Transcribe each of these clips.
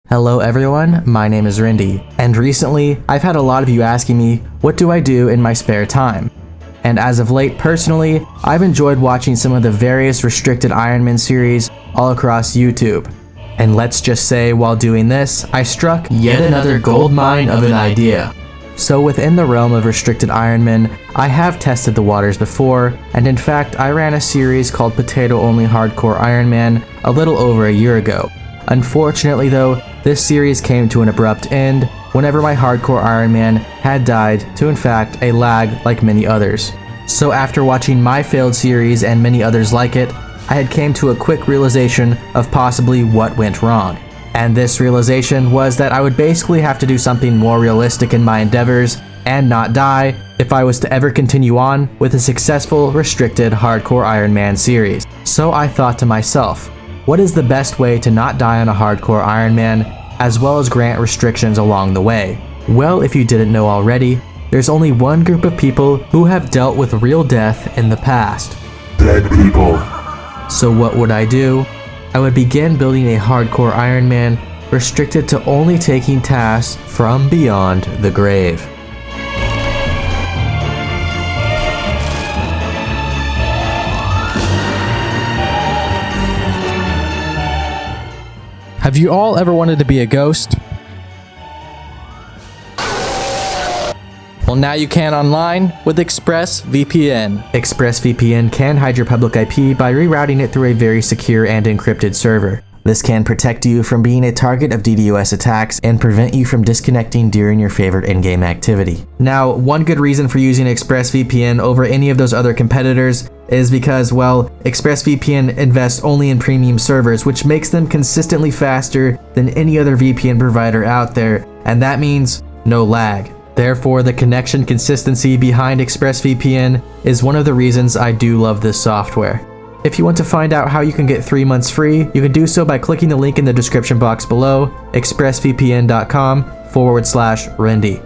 Hello everyone, my name is Rendi, and recently I've had a lot of you asking me, what do I do in my spare time? And as of late, personally, I've enjoyed watching some of the various restricted Ironman series all across YouTube. And let's just say while doing this, I struck yet another gold mine of an idea. So within the realm of restricted Ironman, I have tested the waters before, and in fact I ran a series called Potato Only Hardcore Ironman a little over a year ago. Unfortunately though, this series came to an abrupt end whenever my hardcore Ironman had died to in fact a lag like many others. So after watching my failed series and many others like it, I had came to a quick realization of possibly what went wrong. And this realization was that I would basically have to do something more realistic in my endeavors and not die if I was to ever continue on with a successful restricted hardcore Ironman series. So I thought to myself, what is the best way to not die on a hardcore Ironman, as well as grant restrictions along the way? Well, if you didn't know already, there's only one group of people who have dealt with real death in the past. Dead people. So what would I do? I would begin building a hardcore Ironman restricted to only taking tasks from beyond the grave. Have you all ever wanted to be a ghost? Well, now you can online with ExpressVPN. ExpressVPN can hide your public IP by rerouting it through a very secure and encrypted server. This can protect you from being a target of DDoS attacks and prevent you from disconnecting during your favorite in-game activity. Now, one good reason for using ExpressVPN over any of those other competitors is because, well, ExpressVPN invests only in premium servers, which makes them consistently faster than any other VPN provider out there, and that means no lag. Therefore, the connection consistency behind ExpressVPN is one of the reasons I do love this software. If you want to find out how you can get 3 months free, you can do so by clicking the link in the description box below, expressvpn.com/Rendi.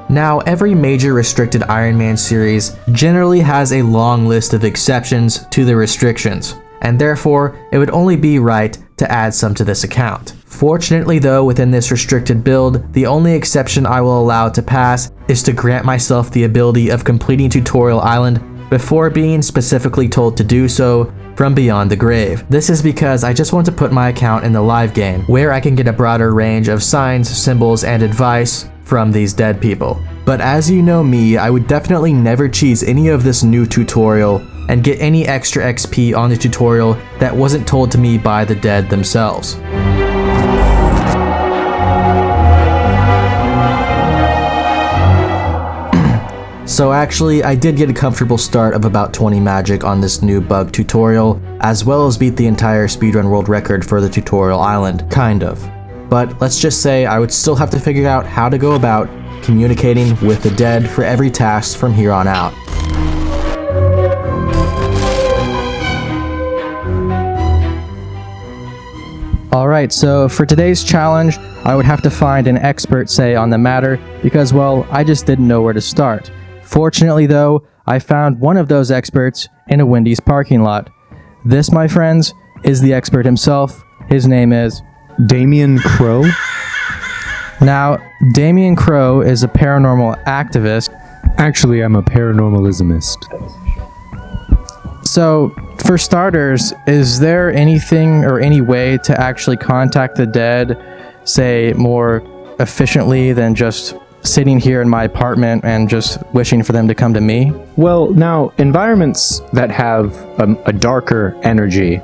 Now, every major restricted Ironman series generally has a long list of exceptions to the restrictions, and therefore it would only be right to add some to this account. Fortunately though, within this restricted build, the only exception I will allow to pass is to grant myself the ability of completing Tutorial Island before being specifically told to do so from beyond the grave. This is because I just want to put my account in the live game, where I can get a broader range of signs, symbols, and advice from these dead people. But as you know me, I would definitely never cheese any of this new tutorial and get any extra XP on the tutorial that wasn't told to me by the dead themselves. So actually, I did get a comfortable start of about 20 magic on this new bug tutorial, as well as beat the entire speedrun world record for the tutorial island, kind of. But let's just say I would still have to figure out how to go about communicating with the dead for every task from here on out. Alright, so for today's challenge, I would have to find an expert, say, on the matter, because, well, I just didn't know where to start. Fortunately though, I found one of those experts in a Wendy's parking lot. This, my friends, is the expert himself. His name is Damien Crow. Now, Damien Crow is a paranormal activist. Actually, I'm a paranormalismist. So, for starters, is there anything or any way to actually contact the dead, say, more efficiently than just sitting here in my apartment and just wishing for them to come to me? Well, now, environments that have a darker energy,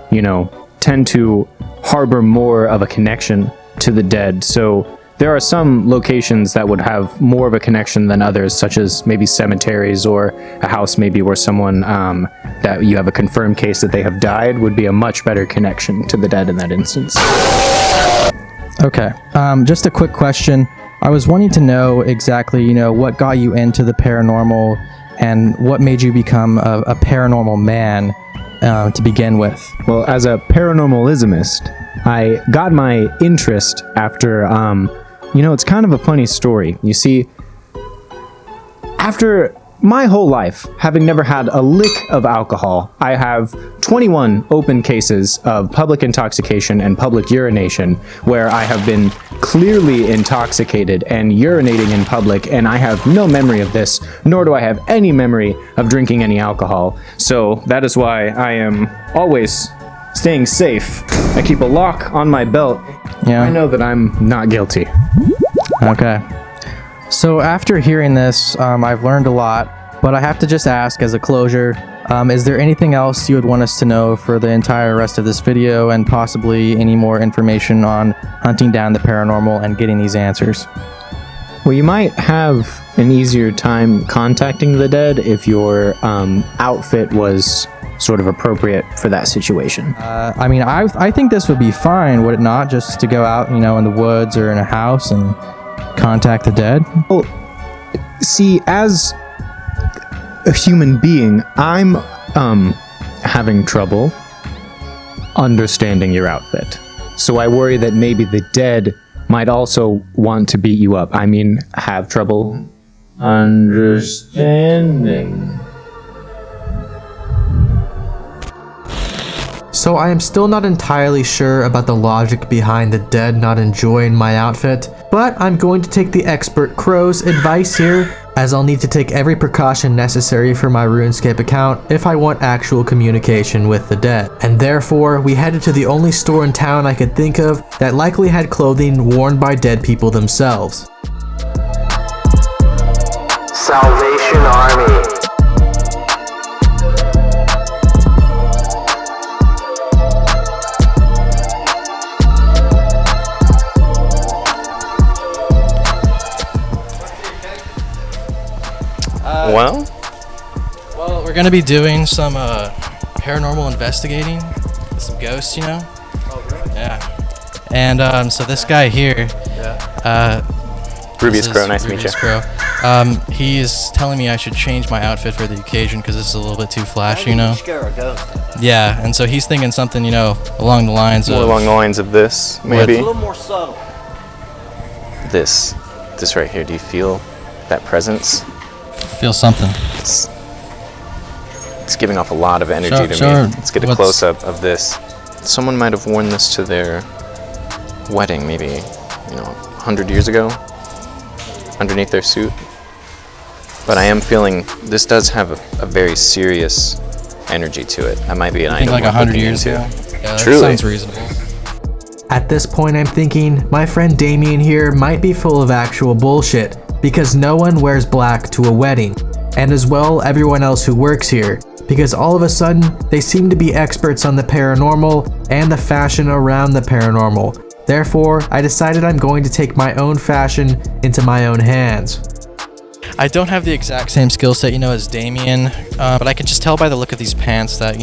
tend to harbor more of a connection to the dead. So there are some locations that would have more of a connection than others, such as maybe cemeteries or a house maybe where someone that you have a confirmed case that they have died would be a much better connection to the dead in that instance. Okay, just a quick question. I was wanting to know exactly, what got you into the paranormal and what made you become a paranormal man to begin with. Well, as a paranormalismist, I got my interest after, it's kind of a funny story. You see, after my whole life, having never had a lick of alcohol, I have 21 open cases of public intoxication and public urination where I have been clearly intoxicated and urinating in public, and I have no memory of this, nor do I have any memory of drinking any alcohol. So that is why I am always staying safe. I keep a lock on my belt. Yeah. I know that I'm not guilty. Okay. So after hearing this, I've learned a lot, but I have to just ask as a closure, is there anything else you would want us to know for the entire rest of this video, and possibly any more information on hunting down the paranormal and getting these answers? Well, you might have an easier time contacting the dead if your outfit was sort of appropriate for that situation. I mean, I think this would be fine, would it not? Just to go out, in the woods or in a house and contact the dead? Well, see, as a human being, I'm having trouble understanding your outfit. So I worry that maybe the dead might also want to beat you up. I mean, have trouble understanding. So I am still not entirely sure about the logic behind the dead not enjoying my outfit, but I'm going to take the expert Crow's advice here, as I'll need to take every precaution necessary for my RuneScape account if I want actual communication with the dead. And therefore, we headed to the only store in town I could think of that likely had clothing worn by dead people themselves. Salvation Army. Well, We're gonna be doing some paranormal investigating with some ghosts, Oh, really? Yeah. And so this guy here, Rubius Crow, nice to meet you. Crow. He's telling me I should change my outfit for the occasion because this is a little bit too flashy, Scare a ghost. Yeah, and so he's thinking something, along the lines More of along the lines of this, maybe. A little more subtle. This right here. Do you feel that presence? feel something. It's giving off a lot of energy to me. Let's get a close-up of this. Someone might have worn this to their wedding, maybe, 100 years ago, underneath their suit. But I am feeling this does have a very serious energy to it. That might be an item like worth 100 looking years into. ago? Yeah, that Truly. sounds reasonable. At this point, I'm thinking my friend Damien here might be full of actual bullshit, because no one wears black to a wedding, and as well everyone else who works here, because all of a sudden they seem to be experts on the paranormal and the fashion around the paranormal. Therefore, I decided I'm going to take my own fashion into my own hands. I don't have the exact same skill set, as Damien, but I can just tell by the look of these pants that,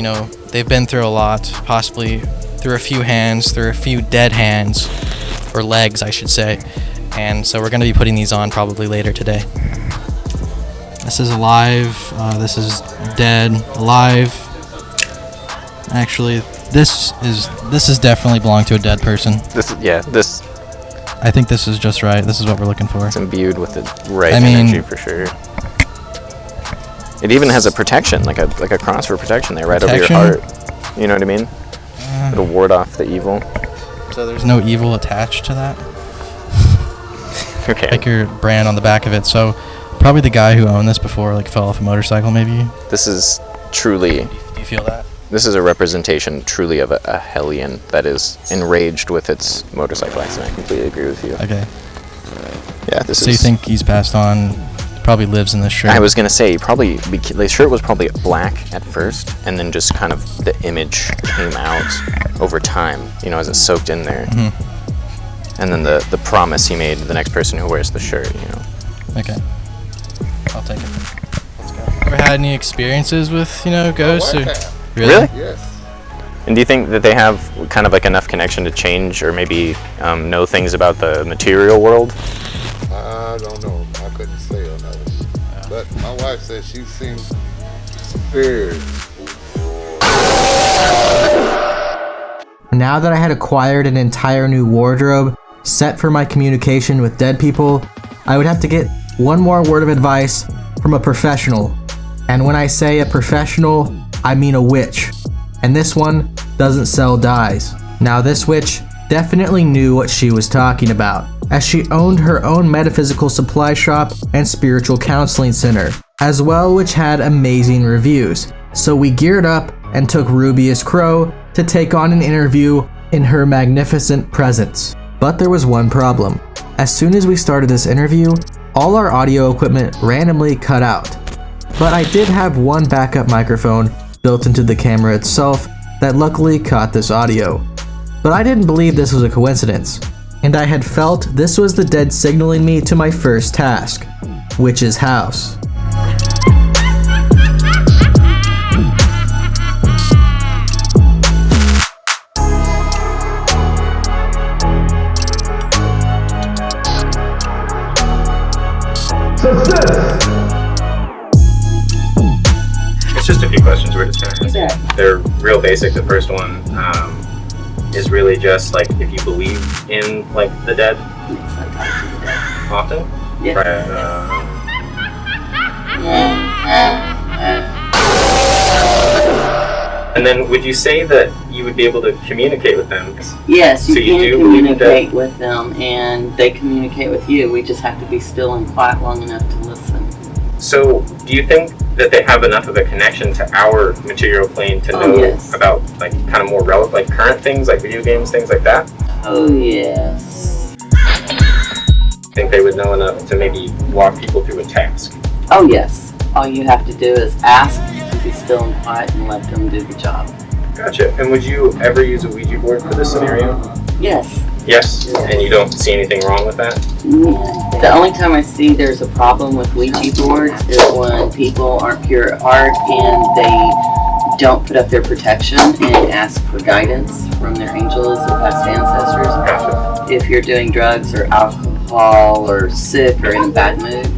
they've been through a lot, possibly through a few hands, through a few dead hands, or legs, I should say. And so we're going to be putting these on probably later today. This is alive, this is dead, alive. Actually, this is definitely belong to a dead person. This I think this is just right. This is what we're looking for. it's imbued with the right energy for sure. It even has a protection, like a cross for protection there, right over your heart. You know what I mean? It'll ward off the evil. So there's no evil attached to that? Okay. Like your brand on the back of it. So probably the guy who owned this before fell off a motorcycle maybe. This is truly. Do you feel that? This is a representation truly of a hellion that is enraged with its motorcycle accident. I completely agree with you. Okay. Yeah, this is. So you think he's passed on? Probably lives in this shirt. I was gonna say the shirt was probably black at first, and then just kind of the image came out over time. As it soaked in there. Mm-hmm. And then the promise he made to the next person who wears the shirt. Okay. I'll take it. Let's go. Ever had any experiences with ghosts? Really? Yes. And do you think that they have kind of enough connection to change or maybe know things about the material world? I don't know. I couldn't say on that one. But my wife said she's seen spirits. Now that I had acquired an entire new wardrobe set for my communication with dead people, I would have to get one more word of advice from a professional. And when I say a professional, I mean a witch. And this one doesn't sell dyes. Now this witch definitely knew what she was talking about, as she owned her own metaphysical supply shop and spiritual counseling center, as well, which had amazing reviews. So we geared up and took Rubius Crow to take on an interview in her magnificent presence. But there was one problem. As soon as we started this interview, all our audio equipment randomly cut out. But I did have one backup microphone built into the camera itself that luckily caught this audio. But I didn't believe this was a coincidence, and I had felt this was the dead signaling me to my first task, Witch's house. It's just a few questions we're just gonna ask. They're real basic. The first one is really just like if you believe in like the dead. Often? Yes. And then would you say that you would be able to communicate with them? Yes, you So you can do believe in communicate with them, and they communicate with you. We just have to be still and quiet long enough to listen. So do you think that they have enough of a connection to our material plane to know yes. about like kind of more relevant, like current things, like video games, things like that? Oh, yes. I think they would know enough to maybe walk people through a task. Oh, yes. All you have to do is ask to be still and quiet and let them do the job. Gotcha. And would you ever use a Ouija board for this scenario? Yes. Yes? And you don't see anything wrong with that? The only time I see there's a problem with Ouija boards is when people aren't pure at heart and they don't put up their protection and ask for guidance from their angels or past ancestors. Gotcha. If you're doing drugs or alcohol or sick or in a bad mood,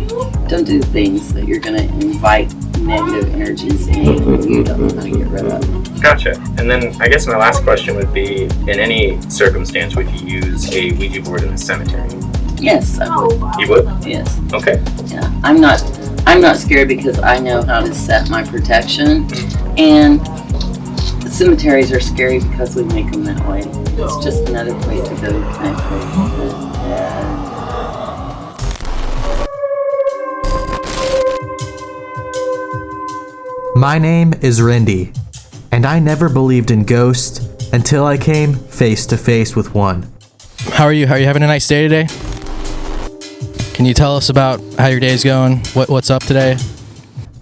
don't do things that you're going to invite negative energies in and you don't know how to get rid of. Gotcha. And then I guess my last question would be, in any circumstance, would you use a Ouija board in a cemetery? Yes, I would. You would? Yes. Okay. Yeah. I'm not scared because I know how to set my protection, and the cemeteries are scary because we make them that way. It's just another place to go to connect with. My name is Rendi, and I never believed in ghosts until I came face to face with one. How are you? Are you having a nice day today? Can you tell us about how your day's going? What's up today?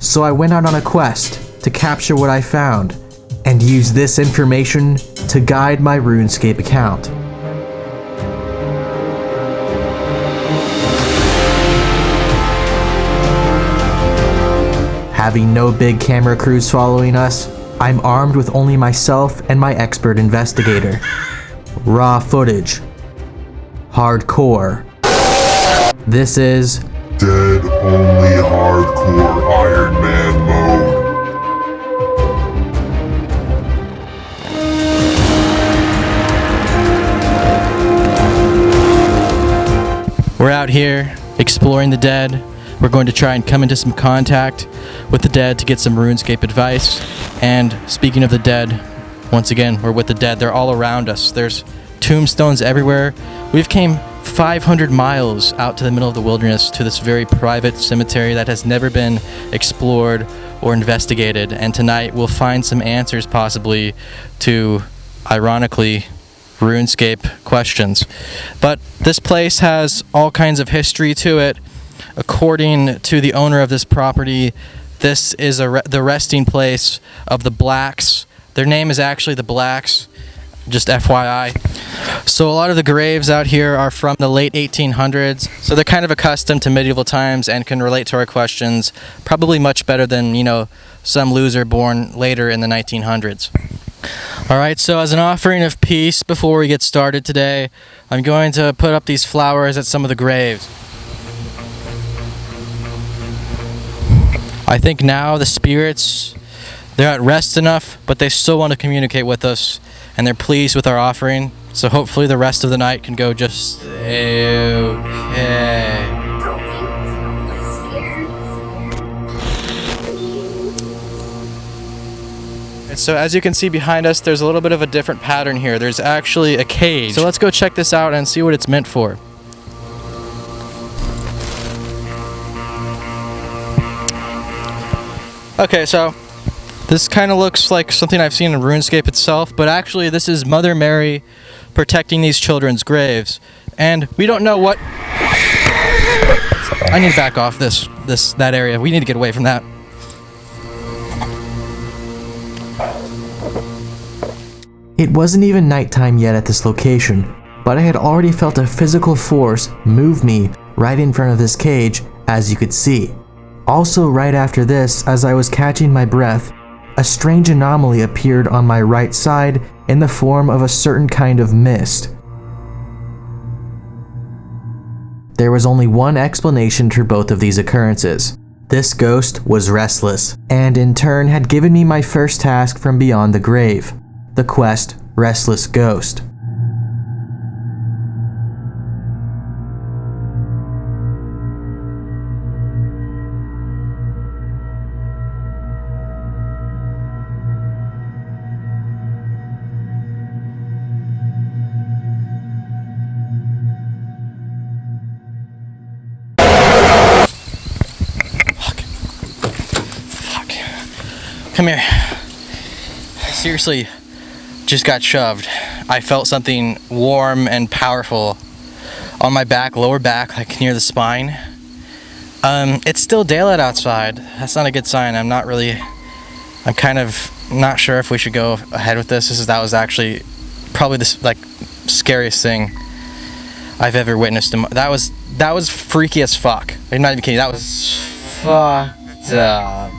So I went out on a quest to capture what I found and use this information to guide my RuneScape account. Having no big camera crews following us, I'm armed with only myself and my expert investigator. Raw footage. Hardcore. This is Dead Only Hardcore Iron Man mode. We're out here exploring the dead. We're going to try and come into some contact with the dead to get some RuneScape advice. And speaking of the dead, once again, we're with the dead. They're all around us. There's tombstones everywhere. We've came 500 miles out to the middle of the wilderness to this very private cemetery that has never been explored or investigated. And tonight we'll find some answers possibly to, ironically, RuneScape questions. But this place has all kinds of history to it. According to the owner of this property, this is the resting place of the Blacks. Their name is actually the Blacks, just FYI. So a lot of the graves out here are from the late 1800s, so they're kind of accustomed to medieval times and can relate to our questions probably much better than, some loser born later in the 1900s. All right, so as an offering of peace before we get started today, I'm going to put up these flowers at some of the graves. I think now the spirits, they're at rest enough, but they still want to communicate with us, and they're pleased with our offering. So hopefully the rest of the night can go just okay. And so as you can see behind us, there's a little bit of a different pattern here. There's actually a cage. So let's go check this out and see what it's meant for. Okay, so this kind of looks like something I've seen in RuneScape itself, but actually this is Mother Mary protecting these children's graves. And we don't know what... I need to back off that area. We need to get away from that. It wasn't even nighttime yet at this location, but I had already felt a physical force move me right in front of this cage, as you could see. Also, right after this, as I was catching my breath, a strange anomaly appeared on my right side in the form of a certain kind of mist. There was only one explanation for both of these occurrences. This ghost was restless, and in turn had given me my first task from beyond the grave, the quest Restless Ghost. Come here. I seriously just got shoved. I felt something warm and powerful on my back, lower back, like near the spine. It's still daylight outside. That's not a good sign. I'm kind of not sure if we should go ahead with this. That was actually probably the scariest thing I've ever witnessed. That was freaky as fuck. I'm not even kidding. That was fucked up.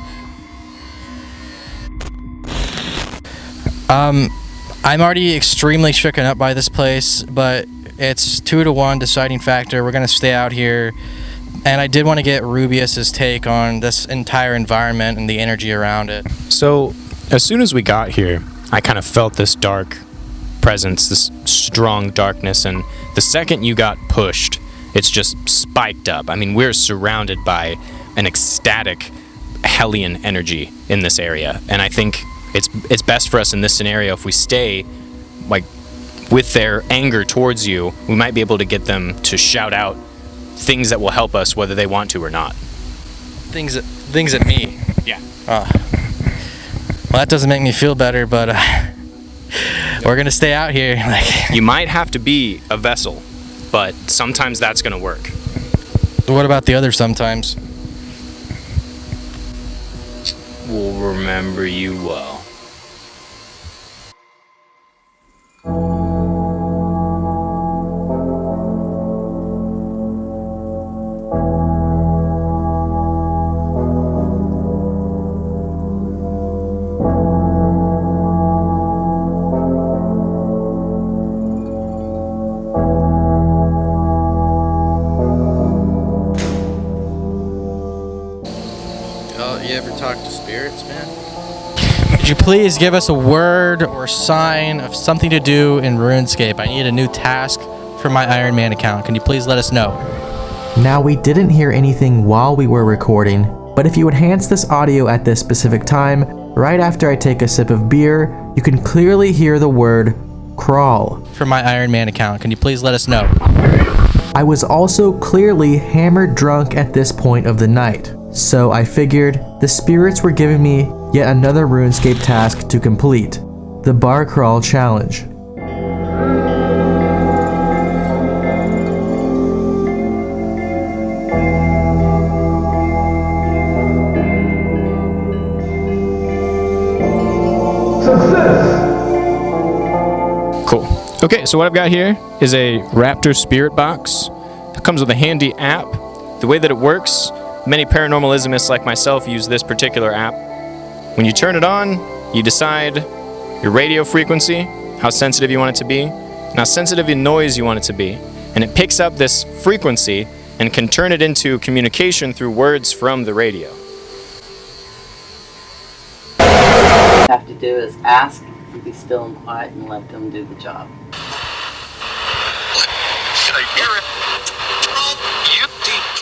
I'm already extremely shaken up by this place, but it's 2-to-1 deciding factor. We're gonna stay out here, and I did want to get Rubius's take on this entire environment and the energy around it. So, as soon as we got here, I kind of felt this dark presence, this strong darkness, and the second you got pushed, it's just spiked up. I mean, we're surrounded by an ecstatic Hellion energy in this area, and I think it's best for us in this scenario if we stay with their anger towards you. We might be able to get them to shout out things that will help us whether they want to or not. Things at me. Yeah. Well, that doesn't make me feel better, but we're gonna stay out here. You might have to be a vessel, but sometimes that's gonna work. What about the other sometimes? We'll remember you well. You ever talk to spirits, man? Could you please give us a word or sign of something to do in RuneScape? I need a new task for my Ironman account. Can you please let us know? Now, we didn't hear anything while we were recording, but if you enhance this audio at this specific time, right after I take a sip of beer, you can clearly hear the word crawl. For my Ironman account, can you please let us know? I was also clearly hammered drunk at this point of the night, so I figured the spirits were giving me yet another RuneScape task to complete, the Bar Crawl Challenge. Cool. Okay, so what I've got here is a Raptor Spirit Box. It comes with a handy app. The way that it works, many paranormalismists like myself use this particular app. When you turn it on, you decide your radio frequency, how sensitive you want it to be, and how sensitive in noise you want it to be. And it picks up this frequency and can turn it into communication through words from the radio. All you have to do is ask and be still and quiet and let them do the job.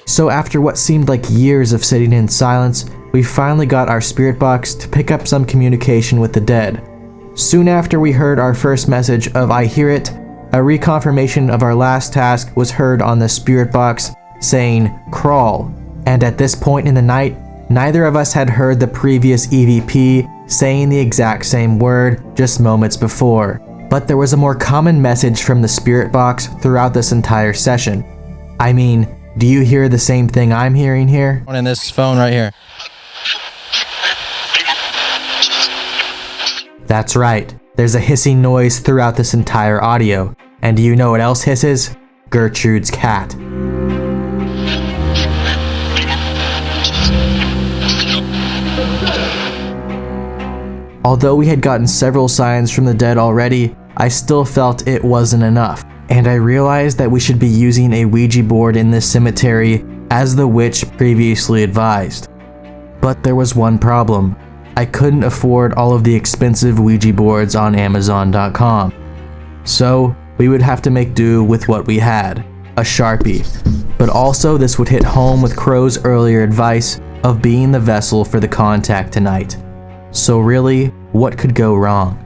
So after what seemed like years of sitting in silence, we finally got our spirit box to pick up some communication with the dead. Soon after we heard our first message of "I hear it," a reconfirmation of our last task was heard on the spirit box saying "crawl," and at this point in the night, neither of us had heard the previous EVP saying the exact same word just moments before. But there was a more common message from the spirit box throughout this entire session. I mean, do you hear the same thing I'm hearing here? In this phone right here. That's right. There's a hissing noise throughout this entire audio. And do you know what else hisses? Gertrude's cat. Although we had gotten several signs from the dead already, I still felt it wasn't enough, and I realized that we should be using a Ouija board in this cemetery as the witch previously advised. But there was one problem. I couldn't afford all of the expensive Ouija boards on Amazon.com. So we would have to make do with what we had, a Sharpie. But also this would hit home with Crow's earlier advice of being the vessel for the contact tonight. So really, what could go wrong?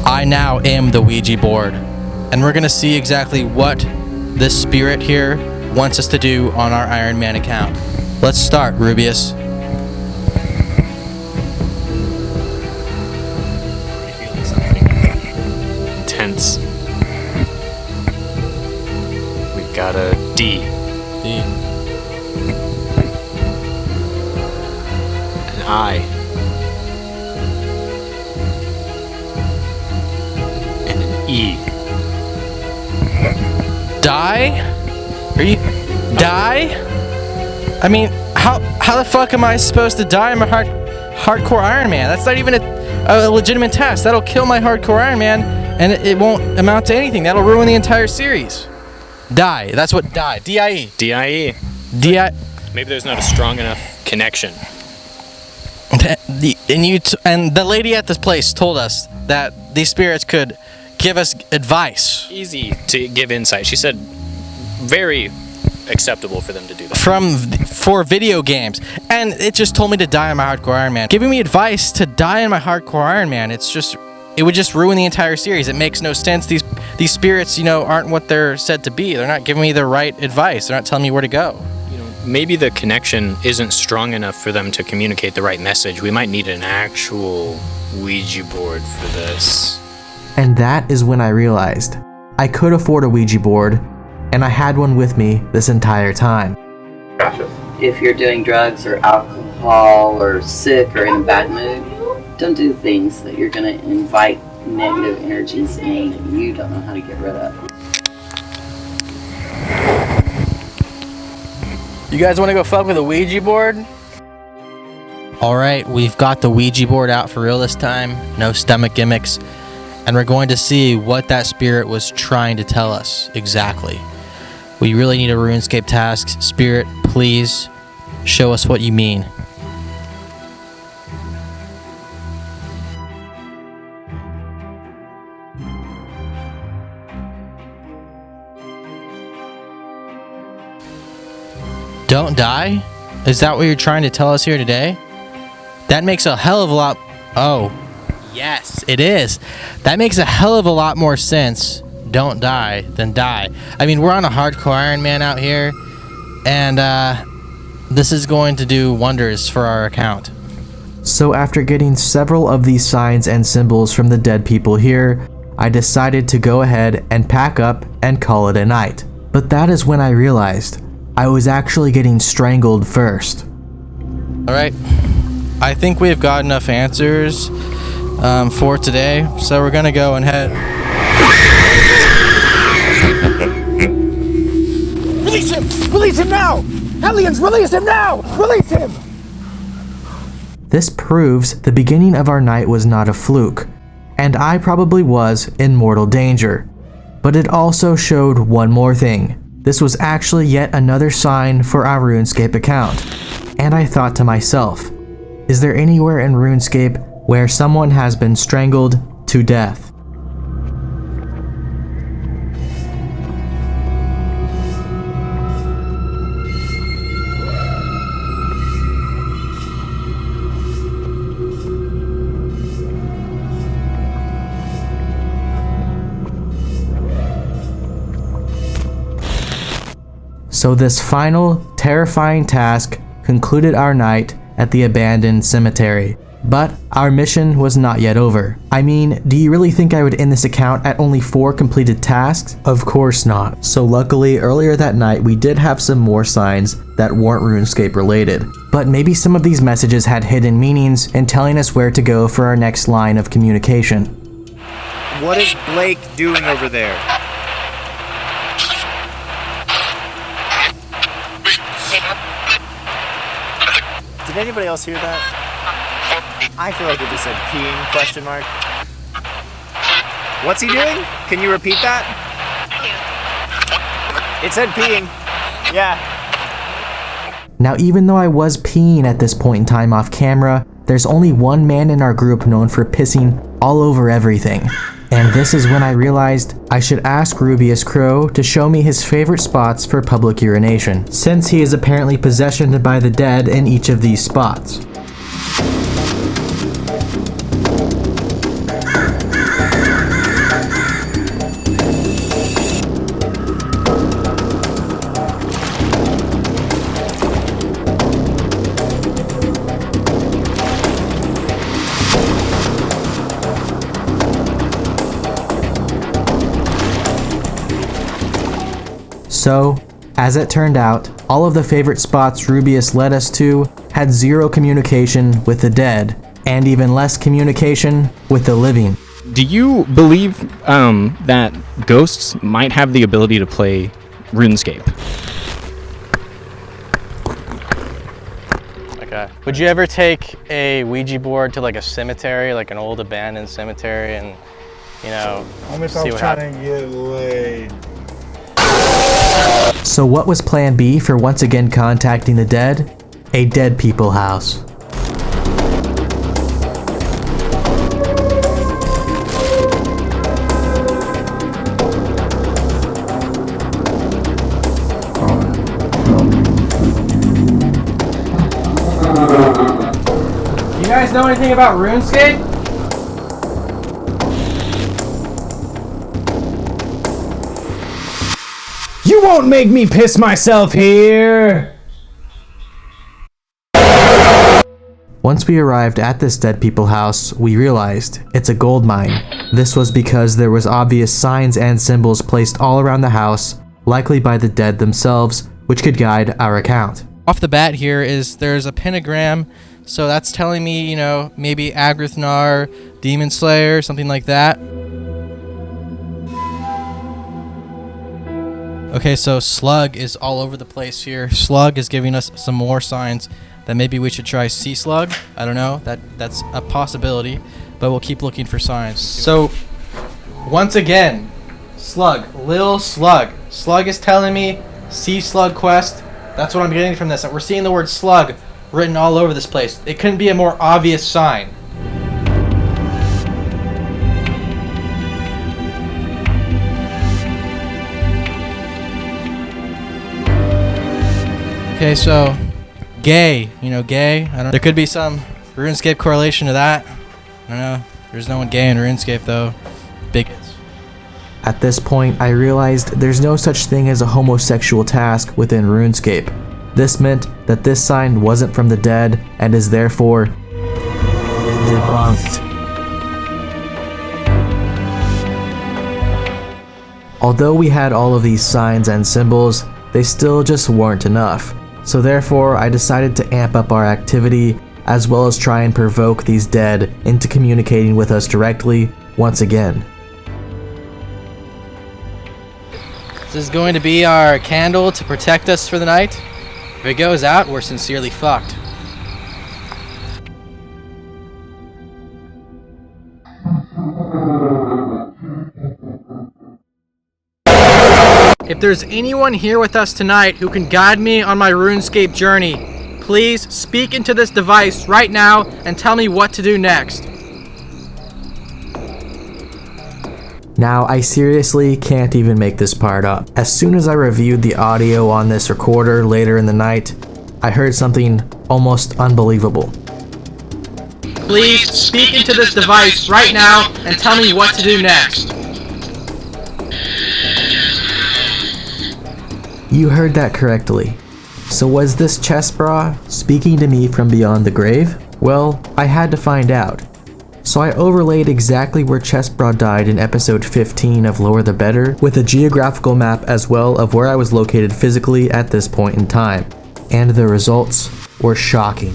I now am the Ouija board, and we're gonna see exactly what this spirit here wants us to do on our Iron Man account. Let's start, Rubius. Feeling something intense. We've got a D. D. An I. And an E. Die? Are you die? I mean, how the fuck am I supposed to die? I'm a hardcore Iron Man. That's not even a legitimate test. That'll kill my hardcore Iron Man, and it won't amount to anything. That'll ruin the entire series. Die. That's what die. D-I-E. D-I-E. D-I... Maybe there's not a strong enough connection. And the lady at this place told us that these spirits could give us advice. Easy to give insight. She said very acceptable for them to do that. For video games. And it just told me to die in my hardcore Iron Man. Giving me advice to die in my hardcore Iron Man, it would just ruin the entire series. It makes no sense. These spirits, aren't what they're said to be. They're not giving me the right advice. They're not telling me where to go. Maybe the connection isn't strong enough for them to communicate the right message. We might need an actual Ouija board for this. And that is when I realized I could afford a Ouija board, and I had one with me this entire time. Gotcha. If you're doing drugs or alcohol or sick or in a bad mood, don't do things that you're going to invite negative energies in that you don't know how to get rid of. You guys want to go fuck with a Ouija board? Alright, we've got the Ouija board out for real this time. No stomach gimmicks. And we're going to see what that spirit was trying to tell us exactly. We really need a RuneScape task. Spirit, please show us what you mean. Don't die? Is that what you're trying to tell us here today? That makes a hell of a lot... Oh, yes, it is. That makes a hell of a lot more sense. Don't die than die. I mean, we're on a hardcore Iron Man out here, and this is going to do wonders for our account. So after getting several of these signs and symbols from the dead people here, I decided to go ahead and pack up and call it a night. But that is when I realized I was actually getting strangled first. Alright, I think we've got enough answers for today, so we're gonna go and head... Release him! Release him now! Hellions, release him now! Release him! This proves the beginning of our night was not a fluke, and I probably was in mortal danger. But it also showed one more thing. This was actually yet another sign for our RuneScape account. And I thought to myself, is there anywhere in RuneScape where someone has been strangled to death? So this final, terrifying task concluded our night at the abandoned cemetery. But our mission was not yet over. I mean, do you really think I would end this account at only 4 completed tasks? Of course not. So luckily, earlier that night we did have some more signs that weren't RuneScape related. But maybe some of these messages had hidden meanings in telling us where to go for our next line of communication. What is Blake doing over there? Did anybody else hear that? I feel like it just said peeing, question mark. What's he doing? Can you repeat that? It said peeing. Yeah. Now, even though I was peeing at this point in time off camera, there's only one man in our group known for pissing all over everything. And this is when I realized I should ask Rubius Crow to show me his favorite spots for public urination, since he is apparently possessioned by the dead in each of these spots. So, as it turned out, all of the favorite spots Rubius led us to had 0 communication with the dead, and even less communication with the living. Do you believe that ghosts might have the ability to play RuneScape? Okay. Would you ever take a Ouija board to like a cemetery, like an old abandoned cemetery, and, you know, Only if I see was what trying happens? to get laid. So what was plan B for once again contacting the dead? A dead people house. You guys know anything about RuneScape? You won't make me piss myself here! Once we arrived at this dead people house, we realized it's a gold mine. This was because there was obvious signs and symbols placed all around the house, likely by the dead themselves, which could guide our account. Off the bat here is there's a pentagram, so that's telling me, you know, maybe Agrithnar, Demon Slayer, something like that. Okay, so Slug is all over the place here. Slug is giving us some more signs that maybe we should try Sea Slug. I don't know, that's a possibility, but we'll keep looking for signs. So, once again, Slug, Lil Slug. Slug is telling me Sea Slug quest. That's what I'm getting from this. We're seeing the word slug written all over this place. It couldn't be a more obvious sign. Okay, so gay, you know, gay. I don't. There could be some RuneScape correlation to that. I don't know. There's no one gay in RuneScape though. Bigots. At this point, I realized there's no such thing as a homosexual task within RuneScape. This meant that this sign wasn't from the dead and is therefore debunked. Although we had all of these signs and symbols, they still just weren't enough. So therefore, I decided to amp up our activity, as well as try and provoke these dead into communicating with us directly once again. This is going to be our candle to protect us for the night. If it goes out, we're sincerely fucked. If there's anyone here with us tonight who can guide me on my RuneScape journey, please speak into this device right now and tell me what to do next. Now, I seriously can't even make this part up. As soon as I reviewed the audio on this recorder later in the night, I heard something almost unbelievable. Please speak into this device right now and tell me what to do next. You heard that correctly. So was this chest bra speaking to me from beyond the grave? Well, I had to find out. So I overlaid exactly where chest bra died in episode 15 of Lower the Better with a geographical map as well of where I was located physically at this point in time. And the results were shocking.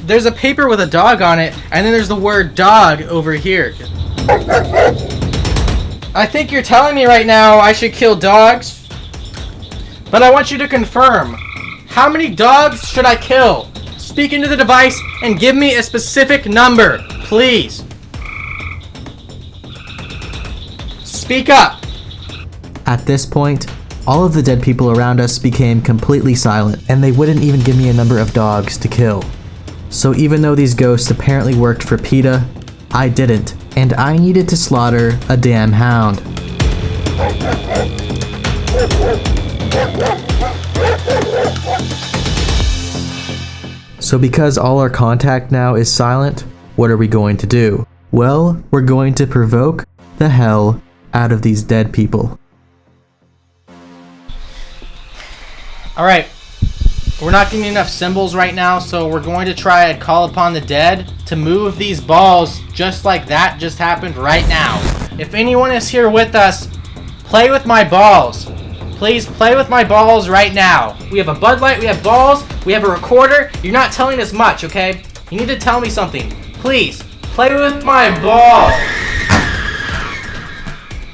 There's a paper with a dog on it, and then there's the word dog over here. I think you're telling me right now I should kill dogs, but I want you to confirm. How many dogs should I kill? Speak into the device and give me a specific number, please. Speak up. At this point, all of the dead people around us became completely silent, and they wouldn't even give me a number of dogs to kill. So even though these ghosts apparently worked for PETA, I didn't, and I needed to slaughter a damn hound. So because all our contact now is silent, what are we going to do? Well, we're going to provoke the hell out of these dead people. Alright, we're not getting enough symbols right now, so we're going to try and call upon the dead to move these balls just like that just happened right now. If anyone is here with us, play with my balls. Please play with my balls right now. We have a Bud Light, we have balls, we have a recorder. You're not telling us much, okay? You need to tell me something. Please, play with my balls.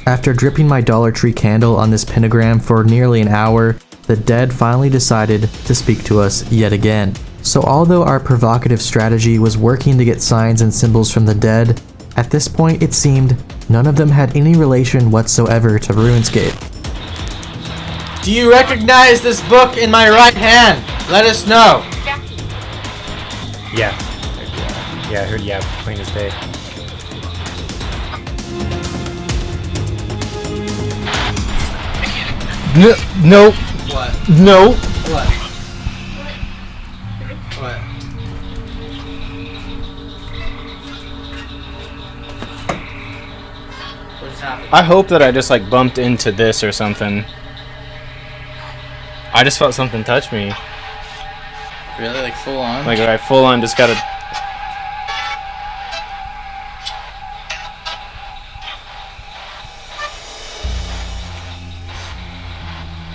After dripping my Dollar Tree candle on this pentagram for nearly an hour, the dead finally decided to speak to us yet again. So although our provocative strategy was working to get signs and symbols from the dead, at this point it seemed none of them had any relation whatsoever to RuneScape. Do you recognize this book in my right hand? Let us know. Yeah, I heard plain as day. No. What? No. What? What? What just happened? I hope that I just like bumped into this or something. I just felt something touch me. Really? Like full on? Like I full on just gotta.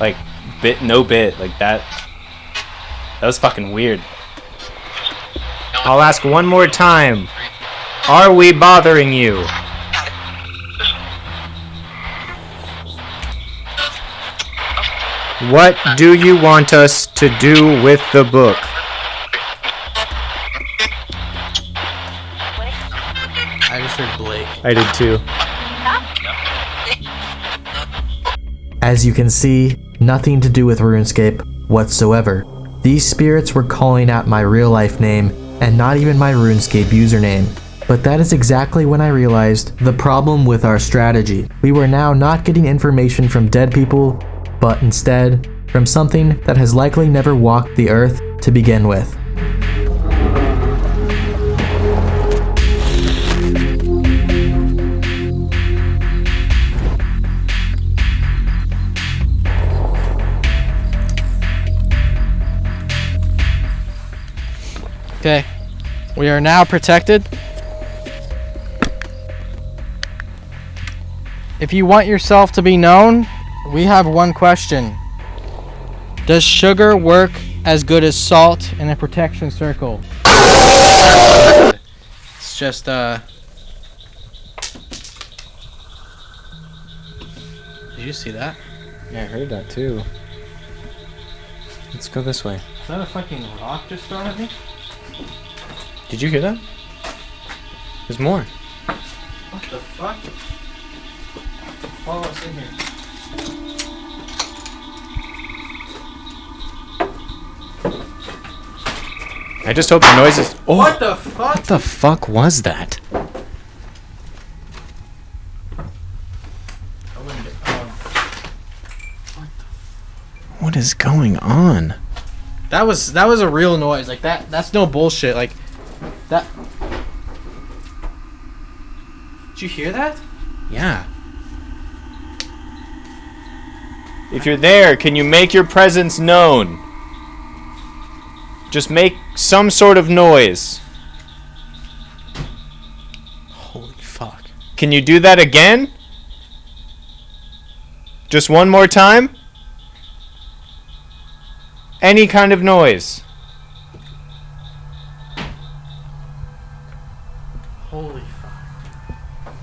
Like no bit like that. That was fucking weird. I'll ask one more time. Are we bothering you? What do you want us to do with the book? I just heard Blake. I did too. As you can see, nothing to do with RuneScape whatsoever. These spirits were calling out my real life name and not even my RuneScape username. But that is exactly when I realized the problem with our strategy. We were now not getting information from dead people, but instead from something that has likely never walked the earth to begin with. Okay, we are now protected. If you want yourself to be known, we have one question. Does sugar work as good as salt in a protection circle? It's just, Did you see that? Yeah, I heard that too. Let's go this way. Is that a fucking rock just thrown at me? Did you hear that? There's more. What the fuck? Follow us in here. I just hope the noises. Oh, What the fuck? what the fuck was that? What is going on? That was a real noise. Like that's no bullshit. Like That... Did you hear that? Yeah. If you're there, can you make your presence known? Just make some sort of noise. Holy fuck. Can you do that again? Just one more time? Any kind of noise. Holy fuck.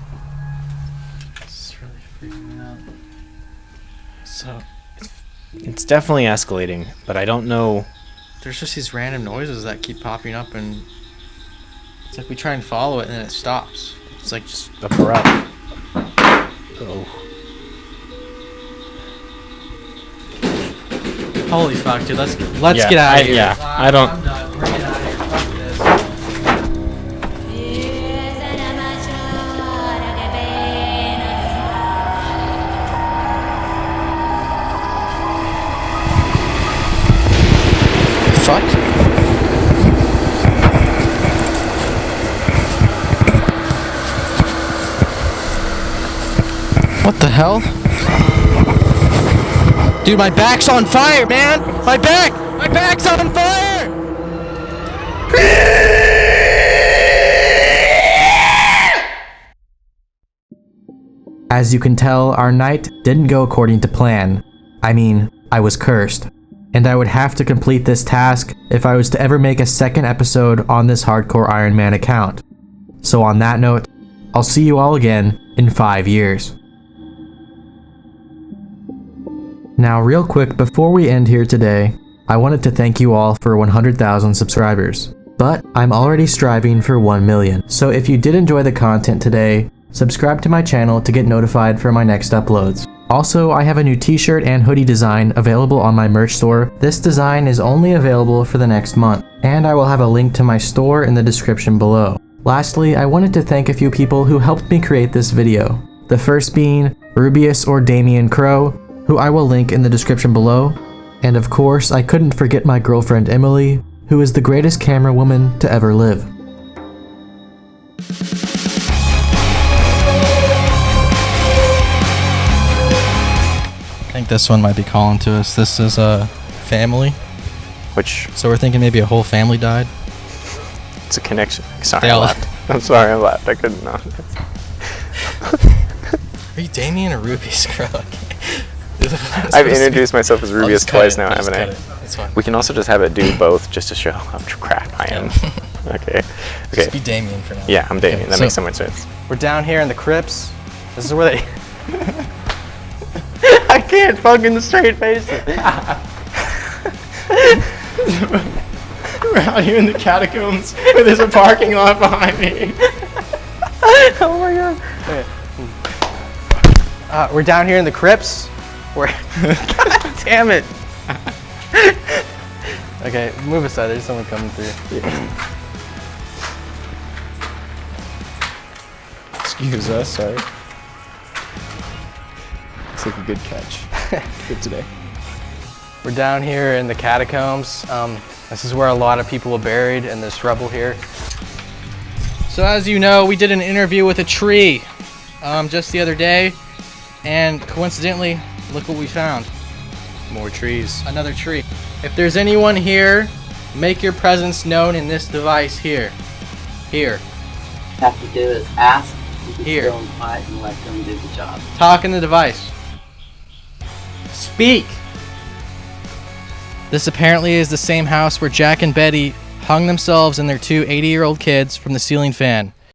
This is really freaking me out. So, It's definitely escalating, but I don't know. there's just these random noises that keep popping up, and it's like we try and follow it and then it stops. It's like just Up or up. Oh. holy fuck, dude. Let's get out of here. Yeah, I don't. I'm done. We're getting out of here. Fuck this. Fuck. What the hell? Dude, my back's on fire, man! My back's on fire! As you can tell, our night didn't go according to plan. I mean, I was cursed. And I would have to complete this task if I was to ever make a second episode on this hardcore Iron Man account. So on that note, I'll see you all again in 5 years. Now real quick before we end here today, I wanted to thank you all for 100,000 subscribers. But I'm already striving for 1 million. So if you did enjoy the content today, subscribe to my channel to get notified for my next uploads. Also, I have a new t-shirt and hoodie design available on my merch store. This design is only available for the next month, and I will have a link to my store in the description below. Lastly, I wanted to thank a few people who helped me create this video. The first being Rubius or Damien Crow, who I will link in the description below. And of course, I couldn't forget my girlfriend Emily, who is the greatest camera woman to ever live. I think this one might be calling to us. This is a family. Which, So we're thinking maybe a whole family died. it's a connection. Sorry, They I all- laughed. I'm sorry, I laughed. I couldn't know. Are you Damien or Rubius Crow? I've introduced myself as Rubius twice now, haven't I? That's fine. We can also just have it do both just to show how crap I am. Okay. Just Okay. be Damien for now. Yeah, I'm Damien. That so- makes so much sense. We're down here in the crypts. This is where they... I can't fucking straight face it. We're out here in the catacombs where there's a parking lot behind me. Oh my god. Okay. We're down here in the crypts. We're... God damn it. Okay, move aside. There's someone coming through. Excuse us, sorry. Looks like a good catch. Good today. We're down here in the catacombs. This is where a lot of people were buried in this rubble here. So as you know, we did an interview with a tree just the other day, and coincidentally, look what we found. More trees. Another tree. If there's anyone here, make your presence known in this device here. Here. Have to do is ask, you can Here. still quiet and let them do the job. Talk in the device. Speak! This apparently is the same house where Jack and Betty hung themselves and their two 80-year-old kids from the ceiling fan.